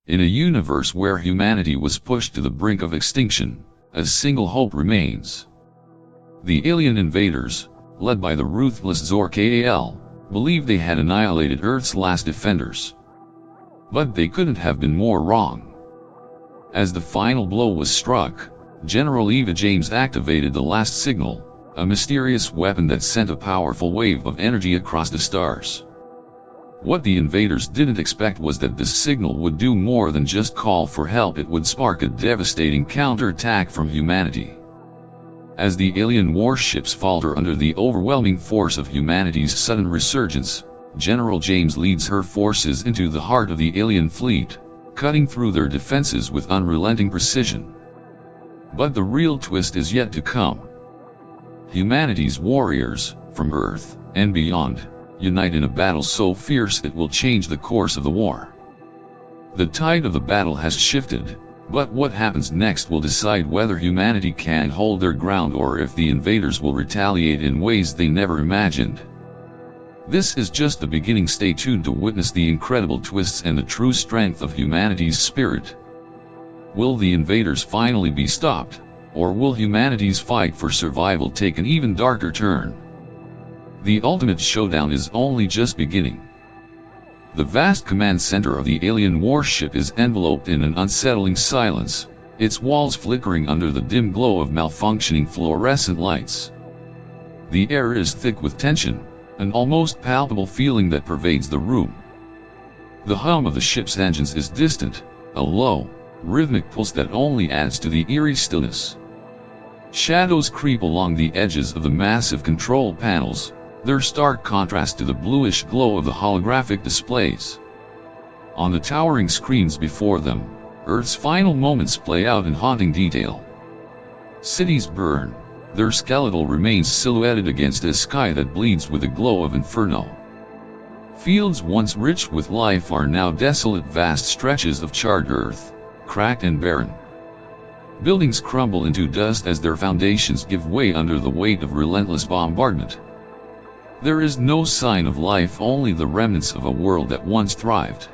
In a universe where humanity was pushed to the brink of extinction, a single hope remains. The alien invaders, led by the ruthless Zor'kal, believed they had annihilated Earth's last defenders. But they couldn't have been more wrong. As the final blow was struck, General Eva James activated the last signal, a mysterious weapon that sent a powerful wave of energy across the stars. What the invaders didn't expect was that this signal would do more than just call for help. It would spark a devastating counterattack from humanity. As the alien warships falter under the overwhelming force of humanity's sudden resurgence, General James leads her forces into the heart of the alien fleet, cutting through their defenses with unrelenting precision. But the real twist is yet to come. Humanity's warriors, from Earth and beyond, unite in a battle so fierce it will change the course of the war. The tide of the battle has shifted, but what happens next will decide whether humanity can hold their ground or if the invaders will retaliate in ways they never imagined. This is just the beginning. Stay tuned to witness the incredible twists and the true strength of humanity's spirit. Will the invaders finally be stopped, or will humanity's fight for survival take an even darker turn? The ultimate showdown is only just beginning. The vast command center of the alien warship is enveloped in an unsettling silence, its walls flickering under the dim glow of malfunctioning fluorescent lights. The air is thick with tension, an almost palpable feeling that pervades the room. The hum of the ship's engines is distant, a low, rhythmic pulse that only adds to the eerie stillness. Shadows creep along the edges of the massive control panels, their stark contrast to the bluish glow of the holographic displays. On the towering screens before them, Earth's final moments play out in haunting detail. Cities burn, their skeletal remains silhouetted against a sky that bleeds with the glow of inferno. Fields once rich with life are now desolate, vast stretches of charred earth, cracked and barren. Buildings crumble into dust as their foundations give way under the weight of relentless bombardment. There is no sign of life, only the remnants of a world that once thrived.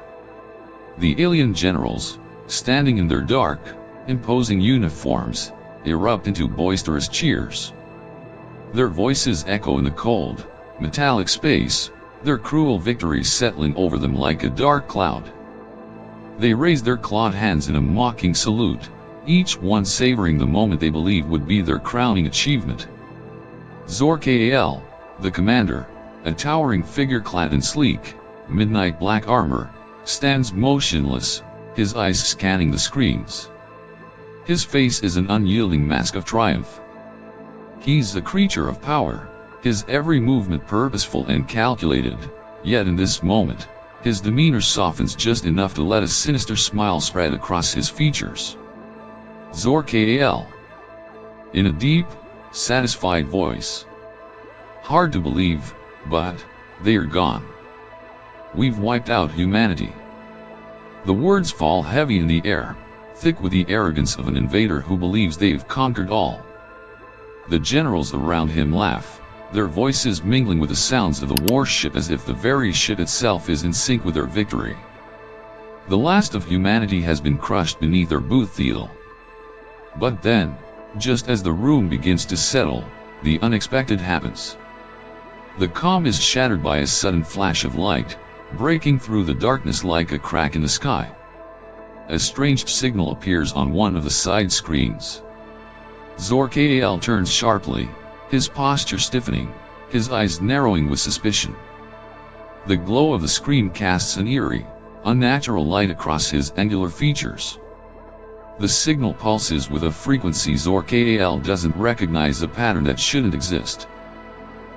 The alien generals, standing in their dark, imposing uniforms, erupt into boisterous cheers. Their voices echo in the cold, metallic space, their cruel victories settling over them like a dark cloud. They raise their clawed hands in a mocking salute, each one savoring the moment they believe would be their crowning achievement. Zor'kal, the commander, a towering figure clad in sleek, midnight black armor, stands motionless, his eyes scanning the screens. His face is an unyielding mask of triumph. He's a creature of power, his every movement purposeful and calculated, yet in this moment, his demeanor softens just enough to let a sinister smile spread across his features. Zor'kal, in a deep, satisfied voice. Hard to believe, but they are gone. We've wiped out humanity. The words fall heavy in the air, thick with the arrogance of an invader who believes they've conquered all. The generals around him laugh, their voices mingling with the sounds of the warship as if the very ship itself is in sync with their victory. The last of humanity has been crushed beneath their boot heel. But then, just as the room begins to settle, the unexpected happens. The calm is shattered by a sudden flash of light, breaking through the darkness like a crack in the sky. A strange signal appears on one of the side screens. Zor'kal turns sharply, his posture stiffening, his eyes narrowing with suspicion. The glow of the screen casts an eerie, unnatural light across his angular features. The signal pulses with a frequency Zor'kal doesn't recognize, a pattern that shouldn't exist.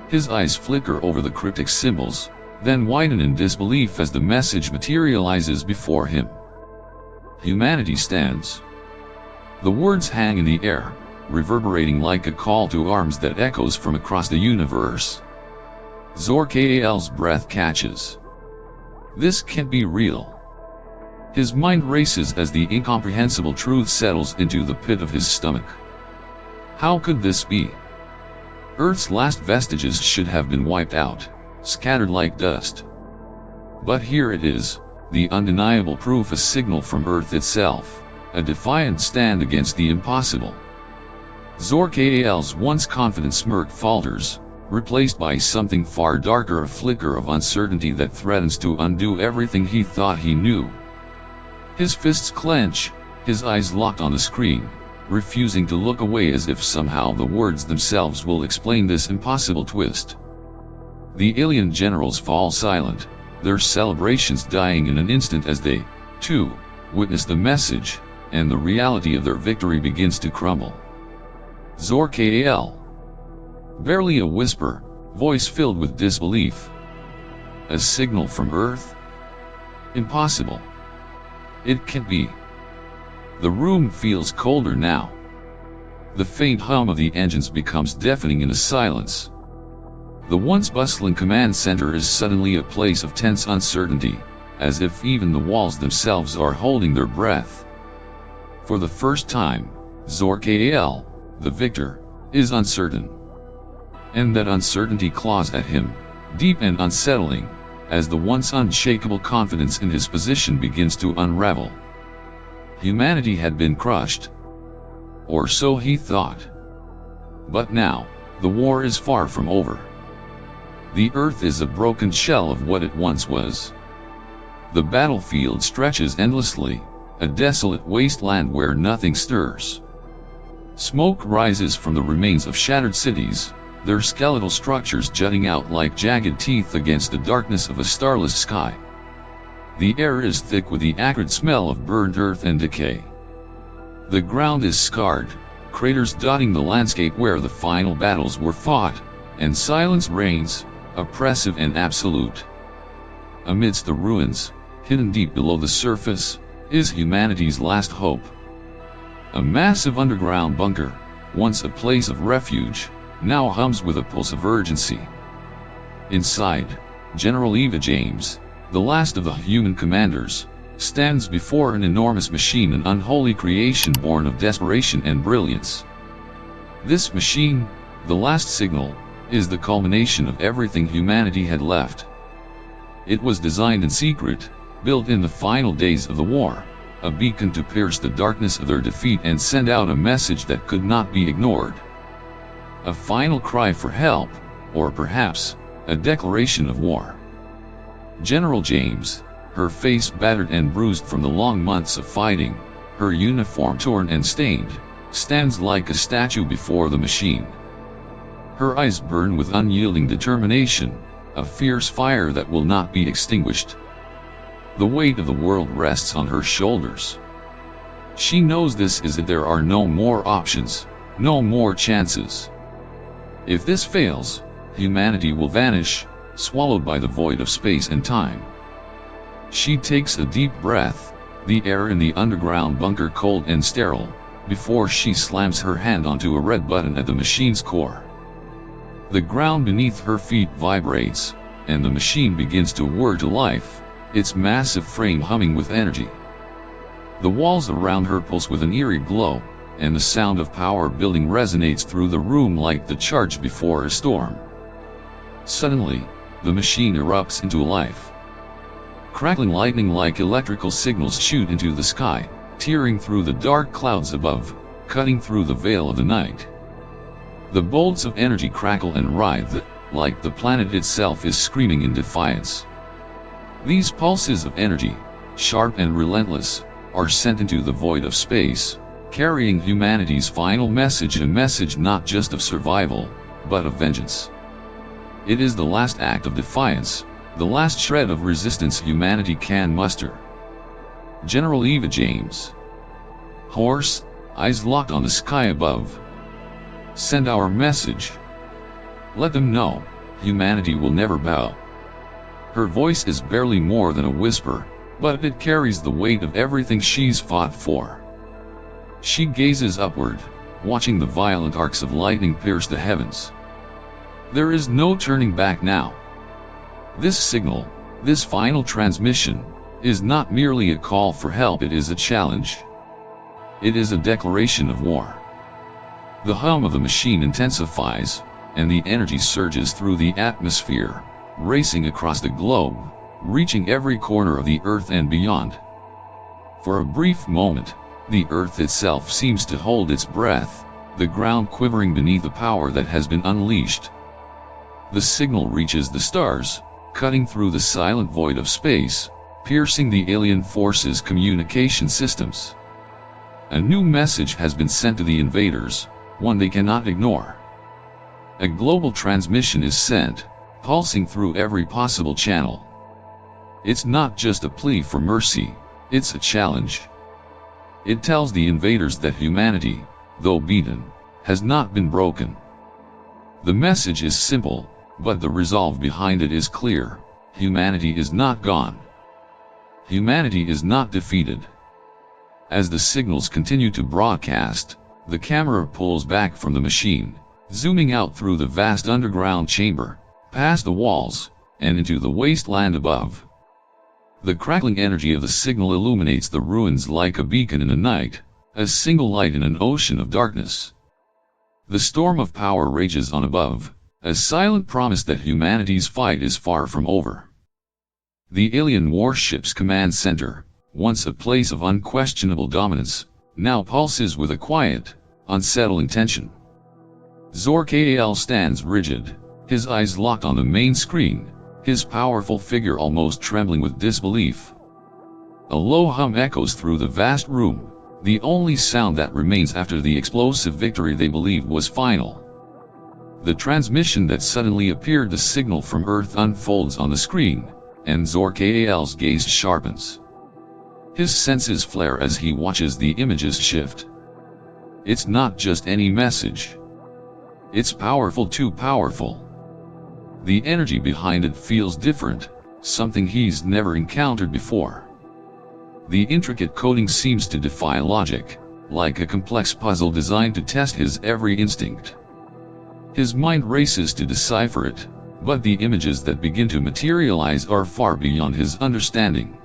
His eyes flicker over the cryptic symbols, then widen in disbelief as the message materializes before him. Humanity stands. The words hang in the air, reverberating like a call to arms that echoes from across the universe. Zor'kal's breath catches. This can't be real. His mind races as the incomprehensible truth settles into the pit of his stomach. How could this be? Earth's last vestiges should have been wiped out, scattered like dust. But here it is, the undeniable proof, a signal from Earth itself, a defiant stand against the impossible. Zor'kal's once confident smirk falters, replaced by something far darker, a flicker of uncertainty that threatens to undo everything he thought he knew. His fists clench, his eyes locked on the screen, refusing to look away, as if somehow the words themselves will explain this impossible twist. The alien generals fall silent, their celebrations dying in an instant as they, too, witness the message, and the reality of their victory begins to crumble. Zor'kal. Barely a whisper, voice filled with disbelief. A signal from Earth? Impossible. It can't be. The room feels colder now. The faint hum of the engines becomes deafening in the silence. The once bustling command center is suddenly a place of tense uncertainty, as if even the walls themselves are holding their breath. For the first time, Zor'kal, the victor, is uncertain. And that uncertainty claws at him, deep and unsettling, as the once unshakable confidence in his position begins to unravel. Humanity had been crushed. Or so he thought. But now, the war is far from over. The Earth is a broken shell of what it once was. The battlefield stretches endlessly, a desolate wasteland where nothing stirs. Smoke rises from the remains of shattered cities, their skeletal structures jutting out like jagged teeth against the darkness of a starless sky. The air is thick with the acrid smell of burned earth and decay. The ground is scarred, craters dotting the landscape where the final battles were fought, and silence reigns, oppressive and absolute. Amidst the ruins, hidden deep below the surface, is humanity's last hope. A massive underground bunker, once a place of refuge, now hums with a pulse of urgency. Inside, General Eva James, the last of the human commanders, stands before an enormous machine, an unholy creation born of desperation and brilliance. This machine, the last signal, is the culmination of everything humanity had left. It was designed in secret, built in the final days of the war, a beacon to pierce the darkness of their defeat and send out a message that could not be ignored. A final cry for help, or perhaps, a declaration of war. General James, her face battered and bruised from the long months of fighting, her uniform torn and stained, stands like a statue before the machine. Her eyes burn with unyielding determination, a fierce fire that will not be extinguished. The weight of the world rests on her shoulders. She knows this is it. There are no more options, no more chances. If this fails, humanity will vanish, swallowed by the void of space and time. She takes a deep breath, the air in the underground bunker cold and sterile, before she slams her hand onto a red button at the machine's core. The ground beneath her feet vibrates, and the machine begins to whir to life, its massive frame humming with energy. The walls around her pulse with an eerie glow, and the sound of power building resonates through the room like the charge before a storm. Suddenly, the machine erupts into life. Crackling lightning like electrical signals shoot into the sky, tearing through the dark clouds above, cutting through the veil of the night. The bolts of energy crackle and writhe, like the planet itself is screaming in defiance. These pulses of energy, sharp and relentless, are sent into the void of space, carrying humanity's final message, a message not just of survival, but of vengeance. It is the last act of defiance, the last shred of resistance humanity can muster. General Eva James. Hoarse, eyes locked on the sky above. Send our message. Let them know, humanity will never bow. Her voice is barely more than a whisper, but it carries the weight of everything she's fought for. She gazes upward, watching the violent arcs of lightning pierce the heavens. There is no turning back now. This signal, this final transmission, is not merely a call for help, it is a challenge. It is a declaration of war. The hum of the machine intensifies, and the energy surges through the atmosphere, racing across the globe, reaching every corner of the earth and beyond. For a brief moment, the earth itself seems to hold its breath, the ground quivering beneath the power that has been unleashed. The signal reaches the stars, cutting through the silent void of space, piercing the alien forces' communication systems. A new message has been sent to the invaders, one they cannot ignore. A global transmission is sent, pulsing through every possible channel. It's not just a plea for mercy, it's a challenge. It tells the invaders that humanity, though beaten, has not been broken. The message is simple, but the resolve behind it is clear: humanity is not gone. Humanity is not defeated. As the signals continue to broadcast, the camera pulls back from the machine, zooming out through the vast underground chamber, past the walls, and into the wasteland above. The crackling energy of the signal illuminates the ruins like a beacon in the night, a single light in an ocean of darkness. The storm of power rages on above, a silent promise that humanity's fight is far from over. The alien warship's command center, once a place of unquestionable dominance, now pulses with a quiet, unsettling tension. Zor'kal stands rigid, his eyes locked on the main screen, his powerful figure almost trembling with disbelief. A low hum echoes through the vast room, the only sound that remains after the explosive victory they believed was final. The transmission that suddenly appeared, the signal from Earth, unfolds on the screen, and Zor'kal's gaze sharpens. His senses flare as he watches the images shift. It's not just any message. It's powerful, too powerful. The energy behind it feels different, something he's never encountered before. The intricate coding seems to defy logic, like a complex puzzle designed to test his every instinct. His mind races to decipher it, but the images that begin to materialize are far beyond his understanding.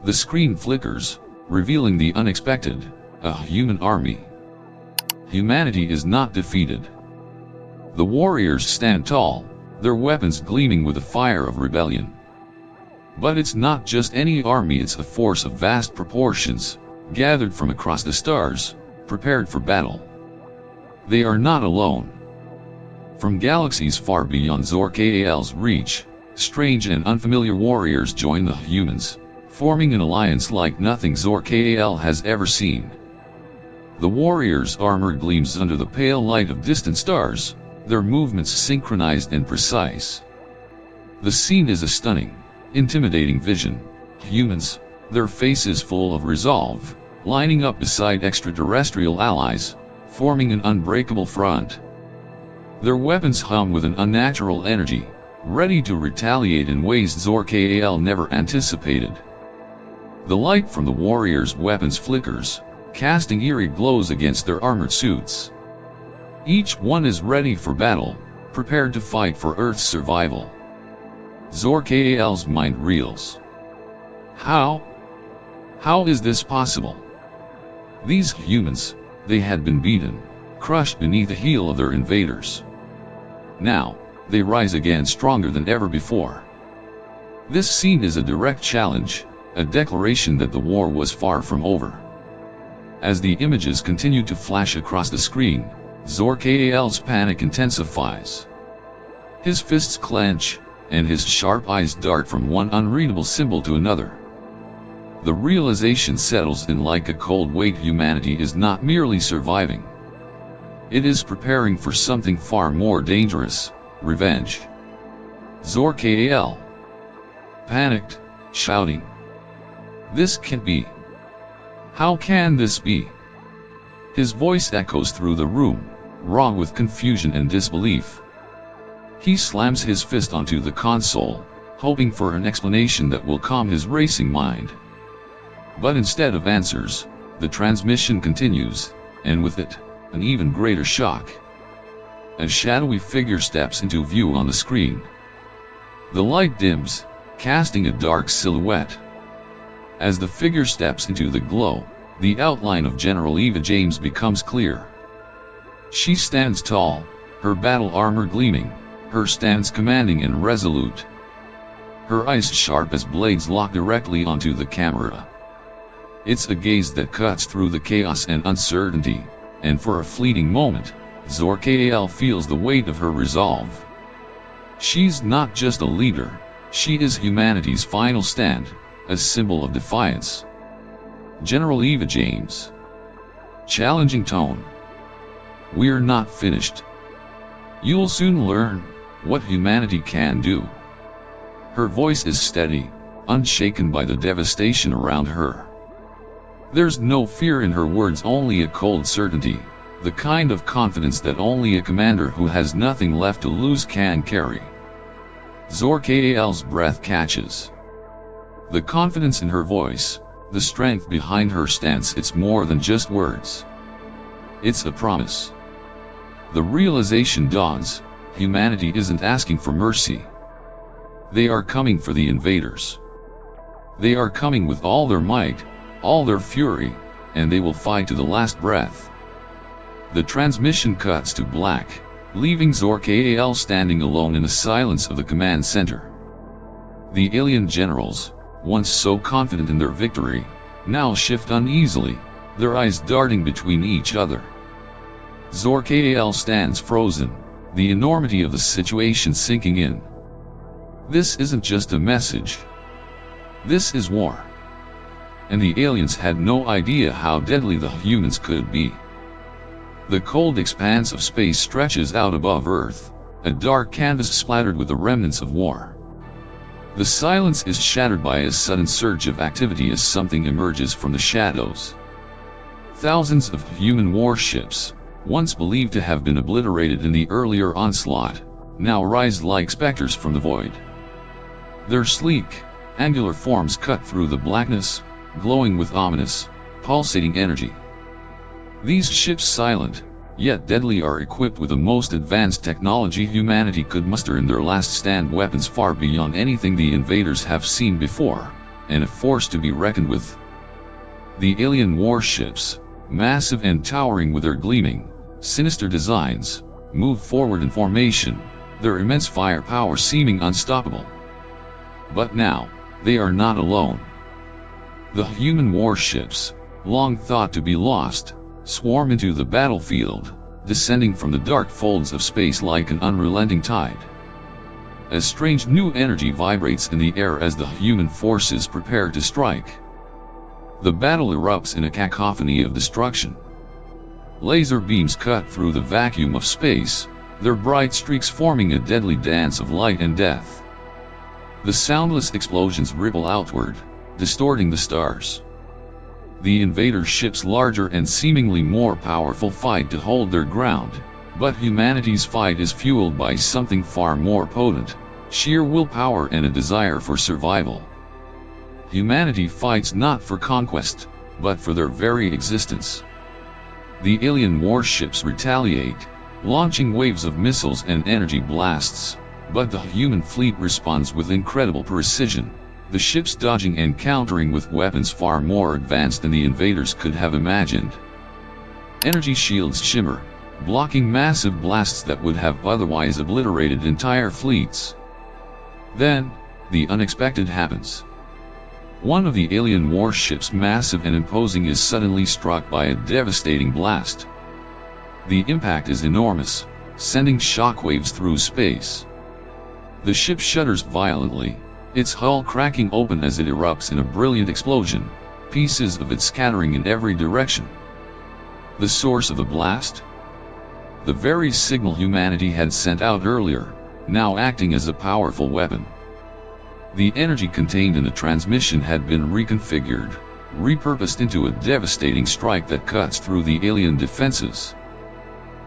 The screen flickers, revealing the unexpected: a human army. Humanity is not defeated. The warriors stand tall, their weapons gleaming with the fire of rebellion. But it's not just any army, it's a force of vast proportions, gathered from across the stars, prepared for battle. They are not alone. From galaxies far beyond Zor'kal's reach, strange and unfamiliar warriors join the humans, forming an alliance like nothing Zor'kal has ever seen. The warriors' armor gleams under the pale light of distant stars, their movements synchronized and precise. The scene is a stunning, intimidating vision: humans, their faces full of resolve, lining up beside extraterrestrial allies, forming an unbreakable front. Their weapons hum with an unnatural energy, ready to retaliate in ways Zor'kal never anticipated. The light from the warriors' weapons flickers, casting eerie glows against their armored suits. Each one is ready for battle, prepared to fight for Earth's survival. Zor'kal's mind reels. How is this possible? These humans, they had been beaten, crushed beneath the heel of their invaders. Now, they rise again stronger than ever before. This scene is a direct challenge, a declaration that the war was far from over. As the images continue to flash across the screen, Zor'kal's panic intensifies. His fists clench, and his sharp eyes dart from one unreadable symbol to another. The realization settles in like a cold weight: humanity is not merely surviving. It is preparing for something far more dangerous: revenge. Zor'kal, panicked, shouting, "This can't be! How can this be?" His voice echoes through the room, raw with confusion and disbelief. He slams his fist onto the console, hoping for an explanation that will calm his racing mind. But instead of answers, the transmission continues, and with it, an even greater shock. A shadowy figure steps into view on the screen. The light dims, casting a dark silhouette. As the figure steps into the glow, the outline of General Eva James becomes clear. She stands tall, her battle armor gleaming, her stance commanding and resolute. her eyes sharp as blades locked directly onto the camera. It's a gaze that cuts through the chaos and uncertainty, and for a fleeting moment, Zor'kal feels the weight of her resolve. She's not just a leader, she is humanity's final stand, a symbol of defiance. General Eva James. Challenging tone. We're not finished. You'll soon learn what humanity can do. Her voice is steady, unshaken by the devastation around her. There's no fear in her words, only a cold certainty, the kind of confidence that only a commander who has nothing left to lose can carry. Zor'kal's breath catches. The confidence in her voice, the strength behind her stance, it's more than just words. It's a promise. The realization dawns, humanity isn't asking for mercy. They are coming for the invaders. They are coming with all their might, all their fury, and they will fight to the last breath. The transmission cuts to black, leaving Zor'kal standing alone in the silence of the command center. The alien generals, once so confident in their victory, now shift uneasily, their eyes darting between each other. Zor'kal stands frozen, the enormity of the situation sinking in. This isn't just a message. This is war. And the aliens had no idea how deadly the humans could be. The cold expanse of space stretches out above Earth, a dark canvas splattered with the remnants of war. The silence is shattered by a sudden surge of activity as something emerges from the shadows. Thousands of human warships, once believed to have been obliterated in the earlier onslaught, now rise like specters from the void. Their sleek, angular forms cut through the blackness, glowing with ominous, pulsating energy. These ships, silent, yet deadly, are equipped with the most advanced technology humanity could muster in their last stand, weapons far beyond anything the invaders have seen before, and a force to be reckoned with. The alien warships, massive and towering with their gleaming, sinister designs, move forward in formation, their immense firepower seeming unstoppable. But now, they are not alone. The human warships, long thought to be lost, swarm into the battlefield, descending from the dark folds of space like an unrelenting tide. A strange new energy vibrates in the air as the human forces prepare to strike. The battle erupts in a cacophony of destruction. Laser beams cut through the vacuum of space, their bright streaks forming a deadly dance of light and death. The soundless explosions ripple outward, distorting the stars. The invader ships, larger and seemingly more powerful, fight to hold their ground, but humanity's fight is fueled by something far more potent, sheer willpower and a desire for survival. Humanity fights not for conquest, but for their very existence. The alien warships retaliate, launching waves of missiles and energy blasts, but the human fleet responds with incredible precision, the ships dodging and countering with weapons far more advanced than the invaders could have imagined. Energy shields shimmer, blocking massive blasts that would have otherwise obliterated entire fleets. Then, the unexpected happens. One of the alien warships, massive and imposing, is suddenly struck by a devastating blast. The impact is enormous, sending shockwaves through space. The ship shudders violently, its hull cracking open as it erupts in a brilliant explosion, pieces of it scattering in every direction. The source of the blast? The very signal humanity had sent out earlier, now acting as a powerful weapon. The energy contained in the transmission had been reconfigured, repurposed into a devastating strike that cuts through the alien defenses.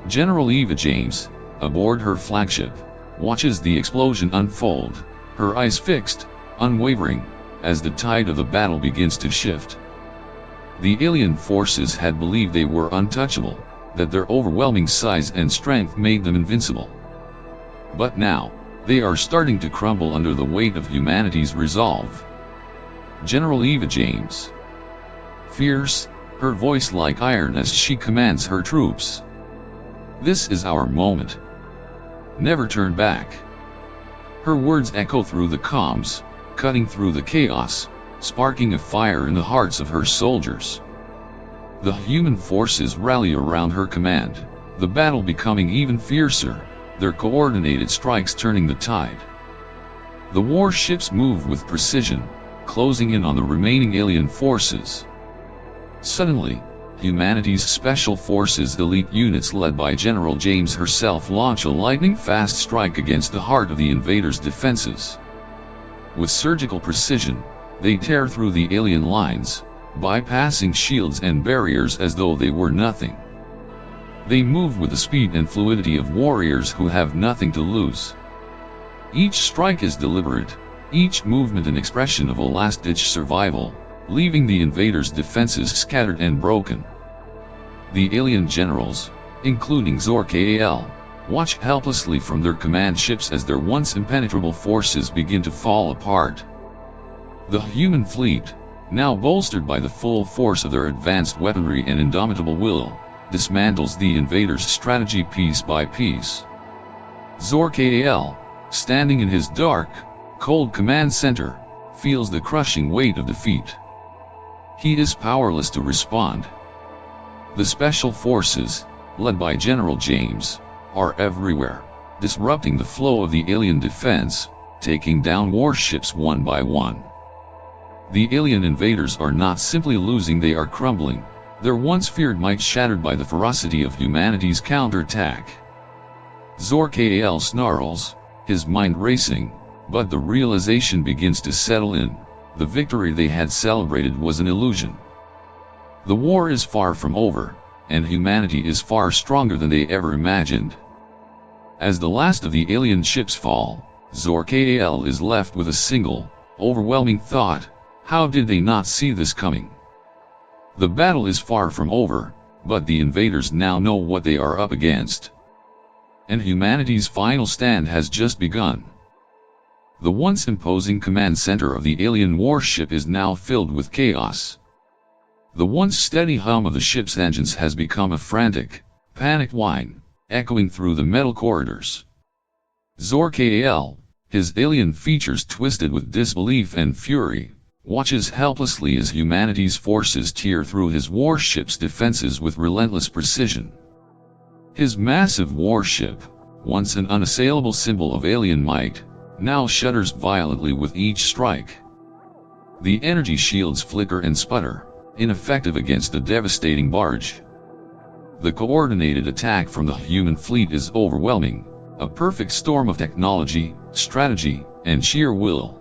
General Eva James, aboard her flagship, watches the explosion unfold, her eyes fixed, unwavering, as the tide of the battle begins to shift. The alien forces had believed they were untouchable, that their overwhelming size and strength made them invincible. But now, they are starting to crumble under the weight of humanity's resolve. General Eva James. Fierce, her voice like iron as she commands her troops. This is our moment. Never turn back. Her words echo through the comms, cutting through the chaos, sparking a fire in the hearts of her soldiers. The human forces rally around her command, the battle becoming even fiercer, their coordinated strikes turning the tide. The warships move with precision, closing in on the remaining alien forces. Suddenly, humanity's special forces elite units led by General James herself launch a lightning-fast strike against the heart of the invaders' defenses. With surgical precision, they tear through the alien lines, bypassing shields and barriers as though they were nothing. They move with the speed and fluidity of warriors who have nothing to lose. Each strike is deliberate, each movement an expression of a last-ditch survival, leaving the invaders' defenses scattered and broken. The alien generals, including Zor'kal, watch helplessly from their command ships as their once impenetrable forces begin to fall apart. The human fleet, now bolstered by the full force of their advanced weaponry and indomitable will, dismantles the invaders' strategy piece by piece. Zor'kal, standing in his dark, cold command center, feels the crushing weight of defeat. He is powerless to respond. The special forces, led by General James, are everywhere, disrupting the flow of the alien defense, taking down warships one by one. The alien invaders are not simply losing, they are crumbling, their once feared might shattered by the ferocity of humanity's counterattack. Zor'kal snarls, his mind racing, but the realization begins to settle in, the victory they had celebrated was an illusion. The war is far from over, and humanity is far stronger than they ever imagined. As the last of the alien ships fall, Zor'kal is left with a single, overwhelming thought: how did they not see this coming? The battle is far from over, but the invaders now know what they are up against. And humanity's final stand has just begun. The once imposing command center of the alien warship is now filled with chaos. The once steady hum of the ship's engines has become a frantic, panicked whine, echoing through the metal corridors. Zor'kal, his alien features twisted with disbelief and fury, watches helplessly as humanity's forces tear through his warship's defenses with relentless precision. His massive warship, once an unassailable symbol of alien might, now shudders violently with each strike. The energy shields flicker and sputter, ineffective against the devastating barge. The coordinated attack from the human fleet is overwhelming, a perfect storm of technology, strategy, and sheer will.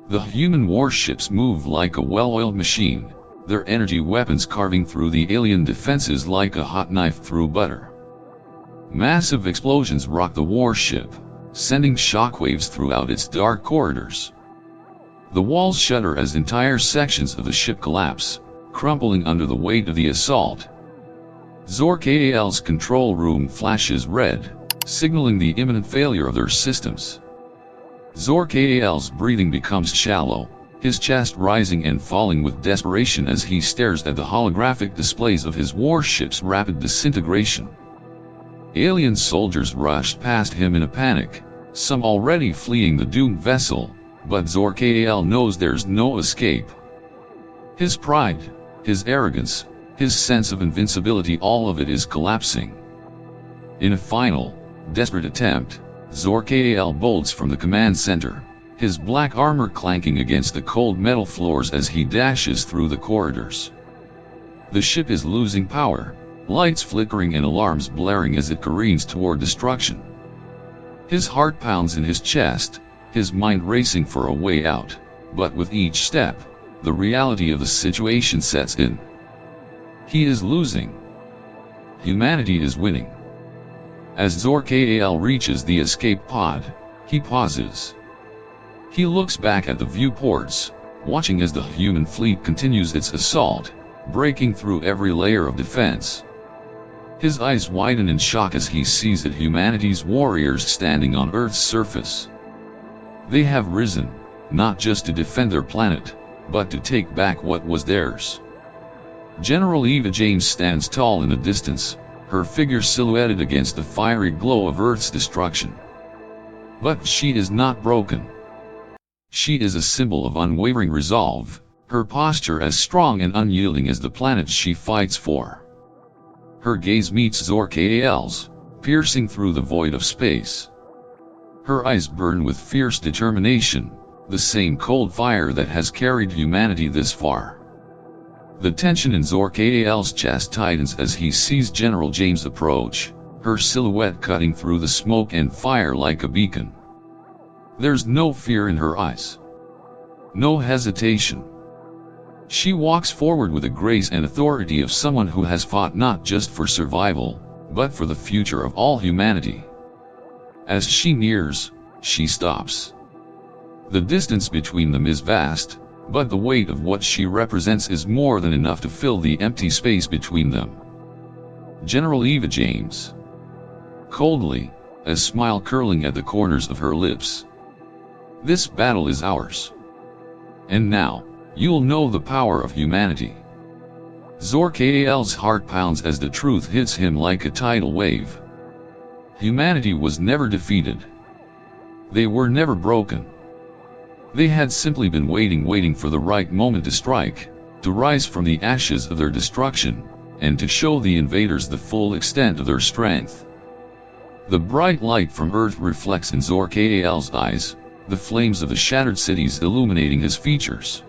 The human warships move like a well-oiled machine, their energy weapons carving through the alien defenses like a hot knife through butter. Massive explosions rock the warship, sending shockwaves throughout its dark corridors. The walls shudder as entire sections of the ship collapse, crumbling under the weight of the assault. Zor'kal's control room flashes red, signaling the imminent failure of their systems. Zor'kal's breathing becomes shallow, his chest rising and falling with desperation as he stares at the holographic displays of his warship's rapid disintegration. Alien soldiers rushed past him in a panic, some already fleeing the doomed vessel, but Zor'kal knows there's no escape. His pride, his arrogance, his sense of invincibility, all of it is collapsing. In a final, desperate attempt, Zor'kal bolts from the command center, his black armor clanking against the cold metal floors as he dashes through the corridors. The ship is losing power, lights flickering and alarms blaring as it careens toward destruction. His heart pounds in his chest, his mind racing for a way out, but with each step, the reality of the situation sets in. He is losing. Humanity is winning. As Zor'kal reaches the escape pod, he pauses. He looks back at the viewports, watching as the human fleet continues its assault, breaking through every layer of defense. His eyes widen in shock as he sees that humanity's warriors standing on Earth's surface. They have risen, not just to defend their planet, but to take back what was theirs. General Eva James stands tall in the distance, her figure silhouetted against the fiery glow of Earth's destruction. But she is not broken. She is a symbol of unwavering resolve, her posture as strong and unyielding as the planets she fights for. Her gaze meets Zor'kal's, piercing through the void of space. Her eyes burn with fierce determination, the same cold fire that has carried humanity this far. The tension in Zor'kal's chest tightens as he sees General James approach, her silhouette cutting through the smoke and fire like a beacon. There's no fear in her eyes. No hesitation. She walks forward with the grace and authority of someone who has fought not just for survival, but for the future of all humanity. As she nears, she stops. The distance between them is vast, but the weight of what she represents is more than enough to fill the empty space between them. General Eva James. Coldly, a smile curling at the corners of her lips. This battle is ours. And now, you'll know the power of humanity. Zor'kal's heart pounds as the truth hits him like a tidal wave. Humanity was never defeated. They were never broken. They had simply been waiting for the right moment to strike, to rise from the ashes of their destruction, and to show the invaders the full extent of their strength. The bright light from Earth reflects in Zor'kal's eyes, the flames of the shattered cities illuminating his features.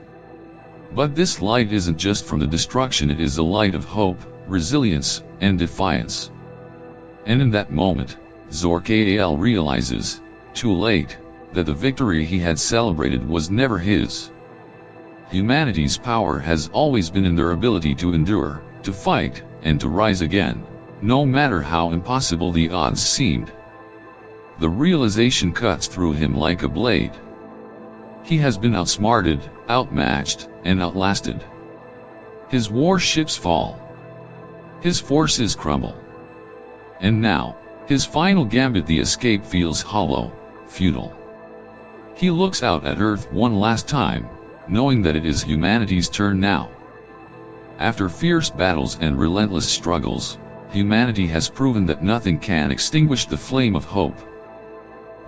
But this light isn't just from the destruction, it is a light of hope, resilience, and defiance. And in that moment, Zor'kal realizes, too late, that the victory he had celebrated was never his. Humanity's power has always been in their ability to endure, to fight, and to rise again, no matter how impossible the odds seemed. The realization cuts through him like a blade. He has been outsmarted, outmatched, and outlasted. His warships fall. His forces crumble. And now, his final gambit, the escape, feels hollow, futile. He looks out at Earth one last time, knowing that it is humanity's turn now. After fierce battles and relentless struggles, humanity has proven that nothing can extinguish the flame of hope.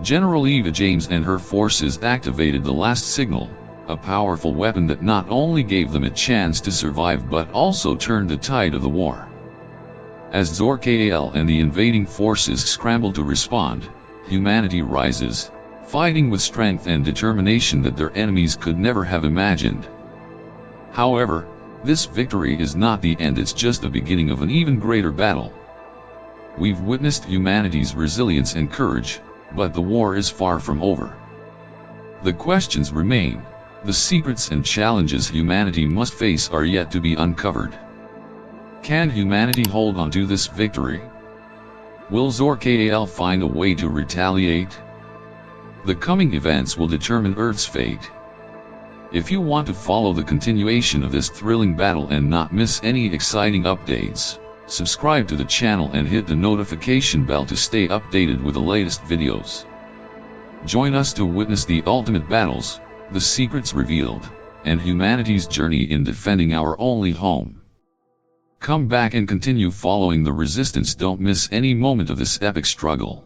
General Eva James and her forces activated the last signal, a powerful weapon that not only gave them a chance to survive but also turned the tide of the war. As Zor'kal and the invading forces scramble to respond, humanity rises, fighting with strength and determination that their enemies could never have imagined. However, this victory is not the end, it's just the beginning of an even greater battle. We've witnessed humanity's resilience and courage, but the war is far from over. The questions remain, the secrets and challenges humanity must face are yet to be uncovered. Can humanity hold on to this victory? Will Zor'kal find a way to retaliate? The coming events will determine Earth's fate. If you want to follow the continuation of this thrilling battle and not miss any exciting updates, subscribe to the channel and hit the notification bell to stay updated with the latest videos. Join us to witness the ultimate battles, the secrets revealed, and humanity's journey in defending our only home. Come back and continue following the resistance. Don't miss any moment of this epic struggle.